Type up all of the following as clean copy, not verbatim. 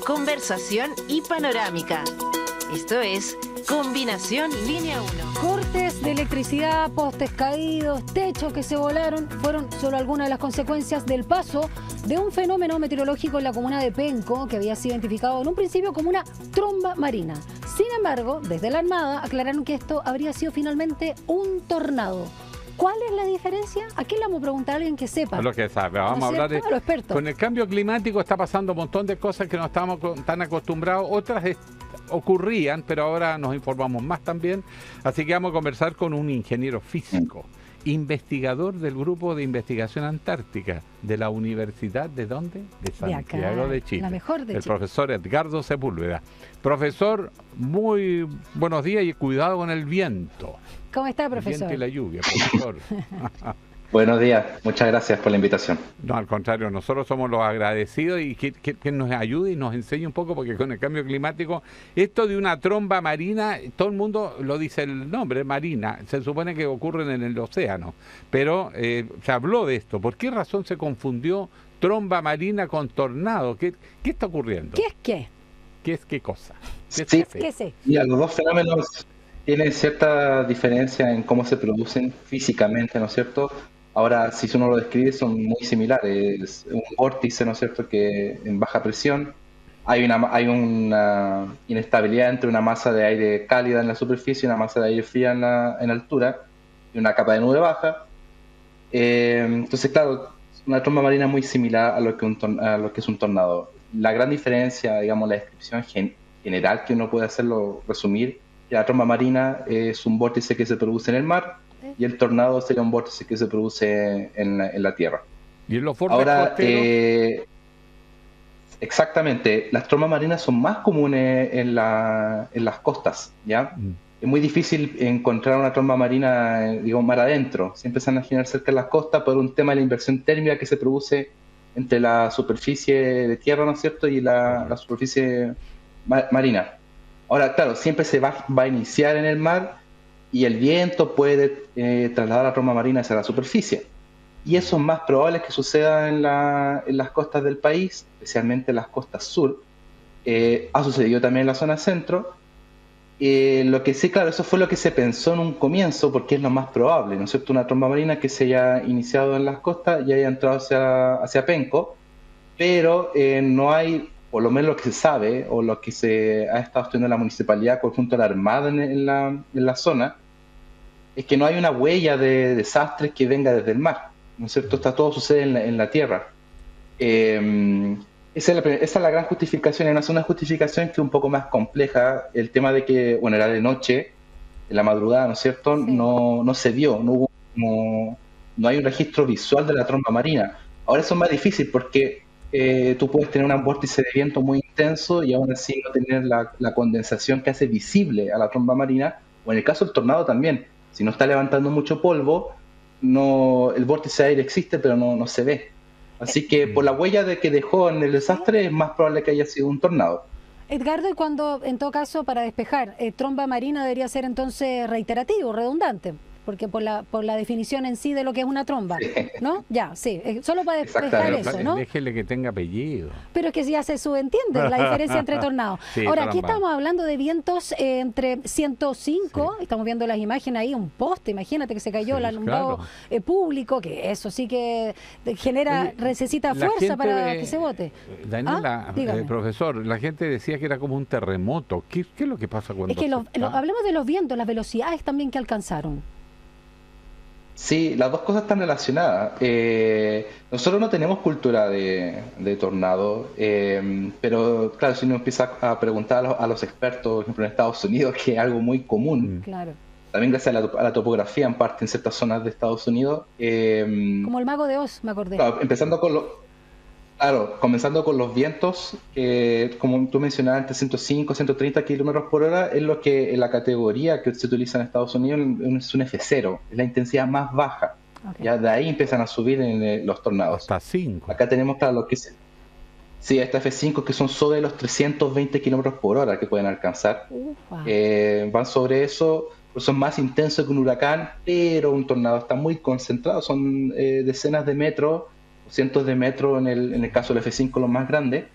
conversación y panorámica. Esto es Combinación Línea 1. Cortes de electricidad, postes caídos, techos que se volaron fueron solo algunas de las consecuencias del paso de un fenómeno meteorológico en la comuna de Penco que había sido identificado en un principio como una tromba marina. Sin embargo, desde la Armada aclararon que esto habría sido finalmente un tornado. ¿Cuál es la diferencia? Aquí le vamos a preguntar a alguien que sepa. Lo que sabe, vamos a hablar de... los expertos. Con el cambio climático está pasando un montón de cosas que no estábamos tan acostumbrados. Otras ocurrían, pero ahora nos informamos más también. Así que vamos a conversar con un ingeniero físico, investigador del Grupo de Investigación Antártica de la Universidad, ¿de dónde? De Santiago de Chile. La mejor de Chile. El profesor Edgardo Sepúlveda. Profesor, muy buenos días y cuidado con el viento. ¿Cómo está, profesor? El viento y la lluvia, profesor. Buenos días, muchas gracias por la invitación. No, al contrario, nosotros somos los agradecidos y que nos ayude y nos enseñe un poco, porque con el cambio climático, esto de una tromba marina, todo el mundo lo dice el nombre, marina, se supone que ocurren en el océano, pero se habló de esto. ¿Por qué razón se confundió tromba marina con tornado? ¿Qué está ocurriendo? ¿Qué es qué? ¿Qué es qué cosa? ¿Qué sí, es ¿Qué sé? Mira, los dos fenómenos tienen cierta diferencia en cómo se producen físicamente, ¿no es cierto? Ahora, si uno lo describe, son muy similares. Un vórtice, ¿no es cierto?, que en baja presión hay una inestabilidad entre una masa de aire cálida en la superficie y una masa de aire fría en altura, y una capa de nube baja. Entonces, claro, una tromba marina es muy similar a lo que es un tornado. La gran diferencia, digamos, la descripción general que uno puede hacerlo resumir, que la tromba marina es un vórtice que se produce en el mar, y el tornado sería un vórtice que se produce en la tierra. ¿Y en los bordes Ahora, costeros? exactamente, las trombas marinas son más comunes en las costas, ¿ya? Es muy difícil encontrar una tromba marina, digamos, mar adentro. Siempre se van a generar cerca de las costas por un tema de la inversión térmica que se produce entre la superficie de tierra, ¿no es cierto?, y la superficie marina. Ahora, claro, siempre se va a iniciar en el mar, y el viento puede trasladar la tromba marina hacia la superficie. Y eso es más probable que suceda en las costas del país, especialmente en las costas sur. Ha sucedido también en la zona centro. Lo que sí, claro, eso fue lo que se pensó en un comienzo, porque es lo más probable, ¿no es cierto? Una tromba marina que se haya iniciado en las costas y haya entrado hacia Penco, pero no hay, por lo menos lo que se sabe, o lo que se ha estado estudiando la municipalidad conjunto a la Armada en la zona, es que no hay una huella de desastres que venga desde el mar, ¿no es cierto? Todo sucede en la tierra. Esa es la gran justificación. Hay una justificación que es un poco más compleja, el tema de que, bueno, era de noche, en la madrugada, ¿no es cierto? Sí. No se vio, no hay un registro visual de la tromba marina. Ahora eso es más difícil porque tú puedes tener un vórtice de viento muy intenso y aún así no tener la condensación que hace visible a la tromba marina, o en el caso del tornado también. Si no está levantando mucho polvo, el vórtice de aire existe, pero no se ve. Así que por la huella de que dejó en el desastre, es más probable que haya sido un tornado. Edgardo, y cuando, en todo caso, para despejar, tromba marina debería ser entonces reiterativo, redundante, porque por la definición en sí de lo que es una tromba, sí. ¿No? Ya, sí, solo para despejar eso, ¿no? Déjele que tenga apellido. Pero es que ya se subentiende la diferencia entre tornados. Sí, ahora, aquí estamos hablando de vientos entre 105, sí. Estamos viendo las imágenes ahí, un poste, imagínate que se cayó el alumbrado público, que eso sí que necesita fuerza para que se vote. Daniela, profesor, la gente decía que era como un terremoto. ¿Qué es lo que pasa cuando es que hablemos de los vientos, las velocidades también que alcanzaron. Sí, las dos cosas están relacionadas. Nosotros no tenemos cultura de tornado, pero claro, si uno empieza a preguntar a los expertos, por ejemplo en Estados Unidos, que es algo muy común, claro. También gracias a la topografía en parte en ciertas zonas de Estados Unidos. Como el Mago de Oz, me acordé. Claro, comenzando con los vientos, que como tú mencionabas, entre 105 y 130 kilómetros por hora, es lo que en la categoría que se utiliza en Estados Unidos es un F0, es la intensidad más baja. Okay. Ya de ahí empiezan a subir en los tornados. Hasta 5. Acá tenemos, claro, lo que es... Sí, hasta F5, que son sobre los 320 kilómetros por hora que pueden alcanzar. Van sobre eso, pues son más intensos que un huracán, pero un tornado está muy concentrado, son decenas de metros, cientos de metros en el caso del F5 los más grandes,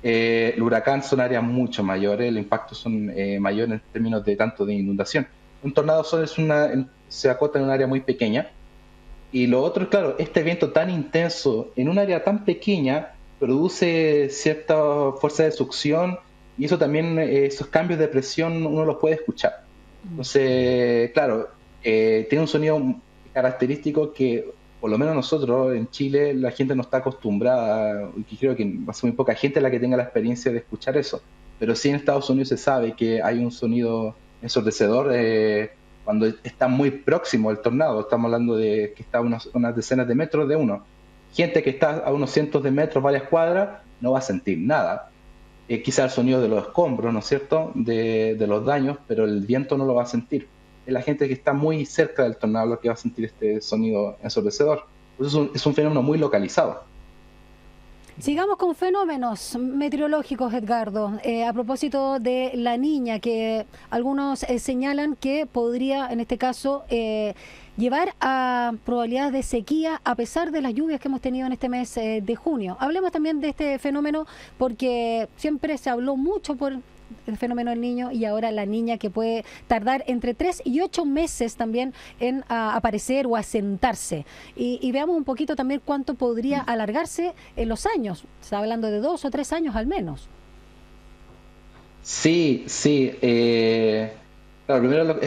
El huracán son áreas mucho mayores, el impacto son mayores en términos de tanto de inundación. Un tornado solo se acota en un área muy pequeña. Y lo otro es, claro, este viento tan intenso en un área tan pequeña produce cierta fuerza de succión y eso también, esos cambios de presión uno los puede escuchar. Entonces, claro, tiene un sonido característico que por lo menos nosotros en Chile la gente no está acostumbrada, y creo que va a ser muy poca gente la que tenga la experiencia de escuchar eso, pero sí en Estados Unidos se sabe que hay un sonido ensordecedor cuando está muy próximo el tornado. Estamos hablando de que está a unas decenas de metros de uno. Gente que está a unos cientos de metros, varias cuadras, no va a sentir nada. Quizá el sonido de los escombros, ¿no es cierto?, de los daños, pero el viento no lo va a sentir. Es la gente que está muy cerca del tornado lo que va a sentir este sonido ensordecedor. Entonces es un fenómeno muy localizado. Sigamos con fenómenos meteorológicos, Edgardo. A propósito de la niña, que algunos señalan que podría, en este caso, llevar a probabilidades de sequía a pesar de las lluvias que hemos tenido en este mes de junio. Hablemos también de este fenómeno porque siempre se habló mucho por el fenómeno del niño y ahora la niña, que puede tardar entre 3 y 8 meses también en aparecer o asentarse. Y veamos un poquito también cuánto podría alargarse en los años. Se está hablando de 2 o 3 años al menos. Sí. Claro, primero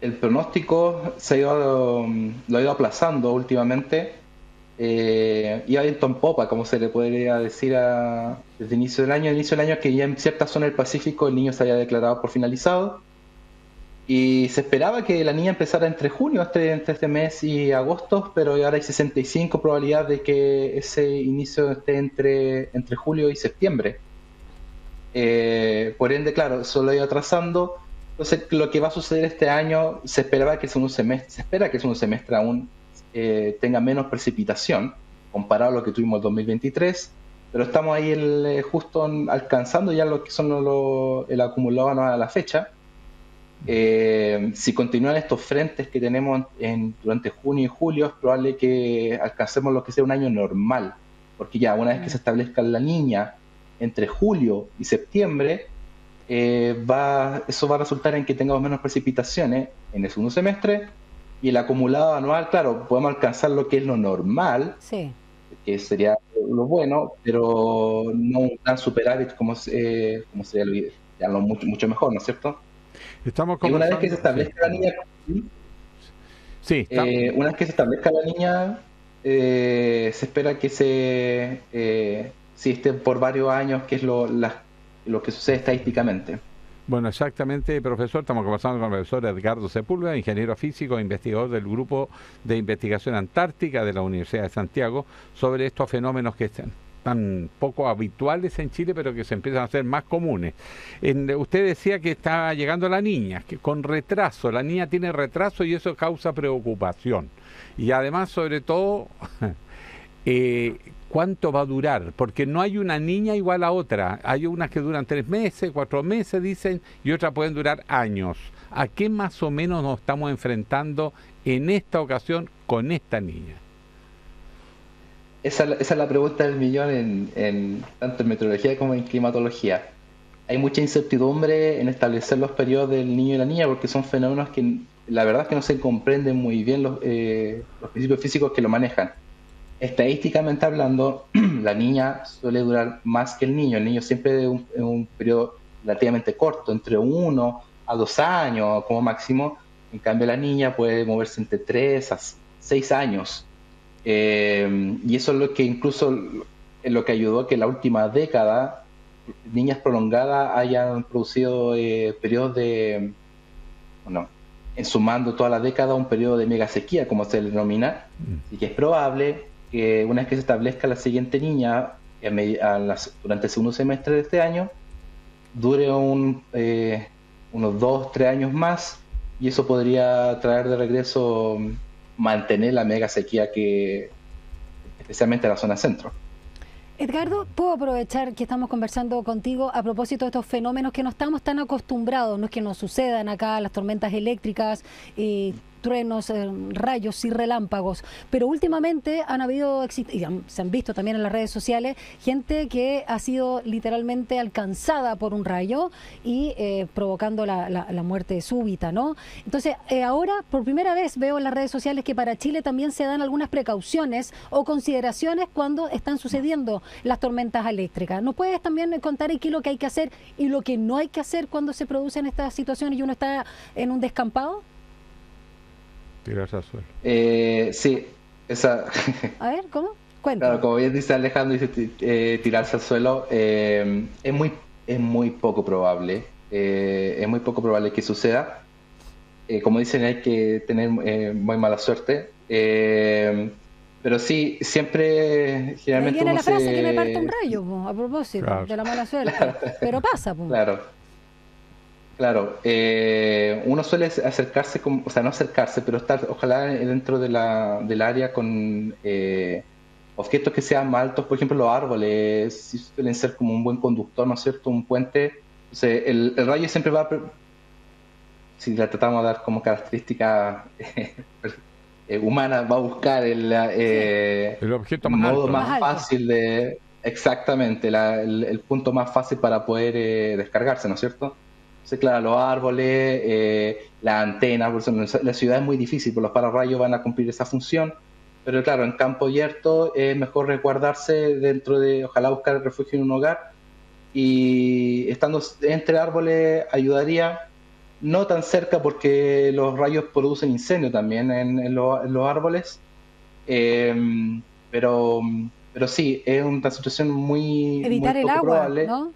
el pronóstico lo ha ido aplazando últimamente. Iba viento en popa, como se le podría decir desde el inicio del año. El inicio del año es que ya en cierta zona del Pacífico el niño se había declarado por finalizado y se esperaba que la niña empezara entre junio, entre este mes y agosto, pero ahora hay 65 probabilidades de que ese inicio esté entre julio y septiembre. Por ende, claro, eso lo ha ido atrasando. Entonces, lo que va a suceder este año, se espera que el segundo semestre aún tenga menos precipitación comparado a lo que tuvimos en 2023, pero estamos ahí justo alcanzando ya lo que son el acumulado anual a la fecha. Si continúan estos frentes que tenemos durante junio y julio, es probable que alcancemos lo que sea un año normal, porque ya una vez que se establezca la niña entre julio y septiembre, eso va a resultar en que tengamos menos precipitaciones en el segundo semestre. Y el acumulado anual, claro, podemos alcanzar lo que es lo normal, sí, que sería lo bueno, pero no un gran superávit como sería lo mucho mejor, ¿no es cierto? Y una vez que se establezca la niña, una vez que se establezca la niña, se espera que si esté por varios años, que es lo que sucede estadísticamente. Bueno, exactamente, profesor. Estamos conversando con el profesor Edgardo Sepúlveda, ingeniero físico e investigador del Grupo de Investigación Antártica de la Universidad de Santiago, sobre estos fenómenos que están tan poco habituales en Chile, pero que se empiezan a hacer más comunes. Usted decía que está llegando la niña, que con retraso, la niña tiene retraso y eso causa preocupación. Y además, sobre todo, ¿cuánto va a durar? Porque no hay una niña igual a otra. Hay unas que duran 3 meses, 4 meses, dicen, y otras pueden durar años. ¿A qué más o menos nos estamos enfrentando en esta ocasión con esta niña? Esa es la pregunta del millón tanto en meteorología como en climatología. Hay mucha incertidumbre en establecer los periodos del niño y la niña porque son fenómenos que la verdad es que no se comprenden muy bien los principios físicos que lo manejan. Estadísticamente hablando, la niña suele durar más que el niño. El niño siempre es un periodo relativamente corto, entre 1 a 2 años como máximo. En cambio, la niña puede moverse entre 3 a 6 años. Y eso es lo que incluso es lo que ayudó a que la última década niñas prolongadas hayan producido periodos en sumando toda la década, un periodo de mega sequía, como se le denomina, y que es probable que una vez que se establezca la siguiente niña durante el segundo semestre de este año, dure unos 2-3 años más, y eso podría traer de regreso mantener la mega sequía especialmente en la zona centro. Edgardo, puedo aprovechar que estamos conversando contigo a propósito de estos fenómenos que no estamos tan acostumbrados, no es que nos sucedan acá las tormentas eléctricas, truenos, rayos y relámpagos. Pero últimamente se han visto también en las redes sociales gente que ha sido literalmente alcanzada por un rayo y provocando la muerte súbita, ¿no? Entonces, ahora por primera vez veo en las redes sociales que para Chile también se dan algunas precauciones o consideraciones cuando están sucediendo las tormentas eléctricas. ¿Nos puedes también contar aquí lo que hay que hacer y lo que no hay que hacer cuando se producen estas situaciones y uno está en un descampado? Tirarse al suelo. Sí, esa... A ver, ¿cómo? Cuéntame. Claro, como bien dice Alejandro, dice tirarse al suelo, es muy poco probable. Es muy poco probable que suceda. Como dicen, hay que tener muy mala suerte. Pero sí, siempre, generalmente viene la frase que me parte un rayo, a propósito, claro, de la mala suerte. Claro. Pero pasa, pues. Claro. Uno suele acercarse, o sea, no acercarse, pero estar, ojalá, dentro del área con objetos que sean más altos. Por ejemplo, los árboles suelen ser como un buen conductor, ¿no es cierto? Un puente. O sea, el rayo siempre va... Si le tratamos de dar como característica humana, va a buscar el objeto más modo alto, más fácil de... Exactamente, el punto más fácil para poder descargarse, ¿no es cierto? Entonces, claro, los árboles, las antenas, por eso la ciudad es muy difícil, porque los pararrayos van a cumplir esa función, pero claro, en campo abierto es mejor resguardarse dentro de, ojalá buscar refugio en un hogar, y estando entre árboles ayudaría. No tan cerca, porque los rayos producen incendio también en los árboles, pero sí, es una situación muy evitar muy el agua, probable, ¿no?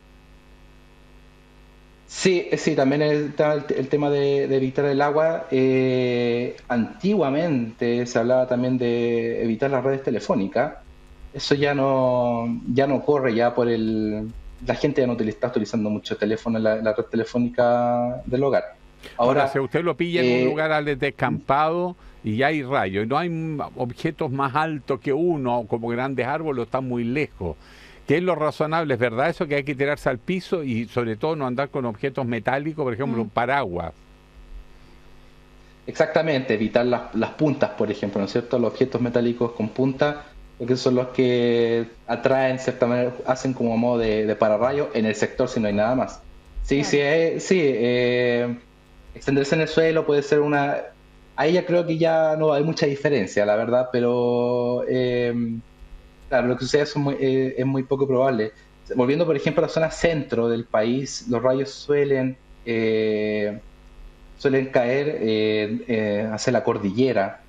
Sí, también está el tema de evitar el agua. Antiguamente se hablaba también de evitar las redes telefónicas. Eso ya no ocurre, ya por la gente ya no está utilizando mucho teléfono en la red telefónica del hogar. Ahora, si usted lo pilla en un lugar descampado y ya hay rayos, y no hay objetos más altos que uno, como grandes árboles, están muy lejos. ¿Qué es lo razonable? ¿Es verdad eso que hay que tirarse al piso y sobre todo no andar con objetos metálicos, por ejemplo, un paraguas? Exactamente, evitar las puntas, por ejemplo, ¿no es cierto? Los objetos metálicos con punta, porque son los que atraen, de cierta manera, hacen como modo de pararrayo en el sector si no hay nada más. Sí, extenderse en el suelo puede ser una... Ahí ya creo que ya no hay mucha diferencia, la verdad, pero claro, lo que sucede es muy poco probable. Volviendo, por ejemplo, a la zona centro del país, los rayos suelen caer hacia la cordillera.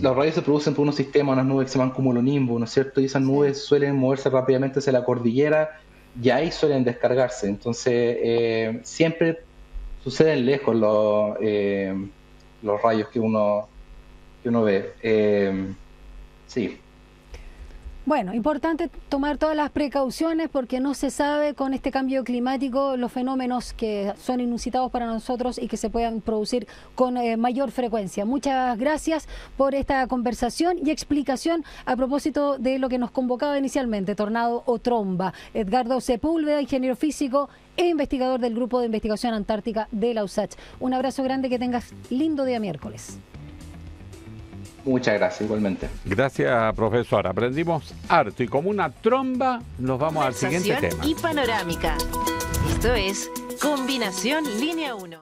Los rayos se producen por unos sistemas, unas nubes que se llaman cumulonimbus, ¿no es cierto? Y esas nubes suelen moverse rápidamente hacia la cordillera y ahí suelen descargarse. Entonces, siempre suceden lejos los rayos que uno ve. Sí. Bueno, importante tomar todas las precauciones porque no se sabe con este cambio climático los fenómenos que son inusitados para nosotros y que se puedan producir con mayor frecuencia. Muchas gracias por esta conversación y explicación a propósito de lo que nos convocaba inicialmente, tornado o tromba. Edgardo Sepúlveda, ingeniero físico e investigador del Grupo de Investigación Antártica de la USACH. Un abrazo grande, que tengas lindo día miércoles. Muchas gracias, igualmente. Gracias, profesor. Aprendimos harto y como una tromba nos vamos al siguiente tema. Y panorámica. Esto es Combinación Línea 1.